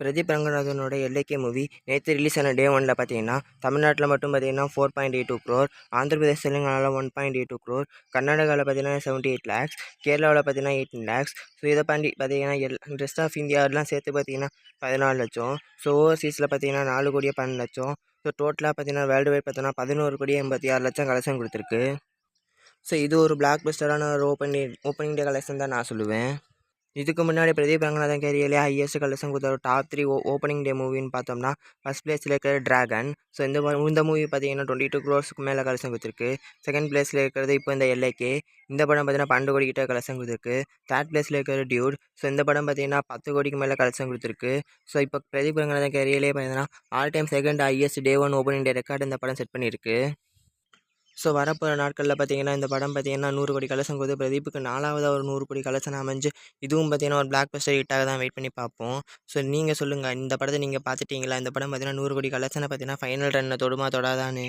Pradeep ரங்கநாதனோட எல்லைக்கே movie நேற்று release ஆன டே ஒனில் பார்த்தீங்கன்னா தமிழ்நாட்டில் மட்டும் பார்த்தீங்கன்னா 4.82 crore, ஆந்திர பிரதேஷ் தெலுங்கானாவில் 1.82 crore, கர்நாடகாவில் பார்த்தீங்கன்னா 78 lakhs, கேரளாவில் பார்த்தீங்கன்னா 18 lakhs. ஸோ இதை தாண்டி பார்த்தீங்கன்னா ரெஸ்ட் ஆஃப் இந்தியாவெலாம் சேர்த்து பார்த்தீங்கன்னா 14 லட்சம். ஸோ ஓவர்சீஸில் பார்த்தீங்கன்னா 4 கோடியே 12 லட்சம். ஸோ டோட்டலாக பார்த்தீங்கன்னா வேர்ல்டு வைட் பார்த்தோன்னா 11 கோடியே 86 லட்சம் கலெக்ஷன் கொடுத்துருக்கு. ஸோ இது ஒரு பிளாக் பஸ்டரான ஒரு ஓப்பனிங் டே கலெக்ஷன் தான் நான் சொல்லுவேன். இதுக்கு முன்னாடி பிரதீப் ரங்கநாதன் கேரியர்லேயே ஹையஸ்ட் கலெக்ஷன் கொடுத்த ஒரு டாப் 3 ஓப்பனிங் டே மூவின்னு பார்த்தோம்னா ஃபஸ்ட் பிளேஸில் இருக்கிற டிராகன். ஸோ இந்த மூவி பார்த்தீங்கன்னா 22 crores மேலே கலெக்ஷன் கொடுத்துருக்கு. செகண்ட் பிளேஸில் இருக்கிறது இப்போ இந்த எல்லைக்கு. இந்த படம் பார்த்தீங்கன்னா 12 கோடி கிட்ட கலெக்ஷன் கொடுத்துருக்கு. தேர்ட் பிளேஸில் இருக்கிற டியூட். ஸோ இந்த படம் பார்த்தீங்கன்னா 10 கோடிக்கு மேலே கலெக்ஷன் கொடுத்துருக்கு. ஸோ இப்போ பிரதீப் ரங்கநாதன் கேரியர்லேயே பார்த்தீங்கன்னா ஆல் டைம் செகண்ட் ஹையஸ்ட் டே 1 ஓப்பனிங் டே ரெக்கார்டு இந்த படம் செட் பண்ணியிருக்கு. ஸோ வரப்போகிற நாட்களில் பார்த்தீங்கன்னா இந்த படம் பார்த்தீங்கன்னா 100 கோடி கலெக்ஷன் கொடுத்து பிரதீப்புக்கு 4வது ஒரு 100 கோடி கலெக்ஷன் அமைஞ்சு இதுவும் பார்த்தீங்கன்னா ஒரு பிளாக் பஸ்டர் ஹிட்டாக தான் வெயிட் பண்ணி பார்ப்போம். ஸோ நீங்கள் சொல்லுங்கள், இந்த படத்தை நீங்கள் பார்த்துட்டீங்களா? இந்த படம் பார்த்தீங்கன்னா 100 கோடி கலெக்ஷனை பார்த்தீங்கன்னா ஃபைனல் ரன்னை தொடுமா தொடாதான்னு?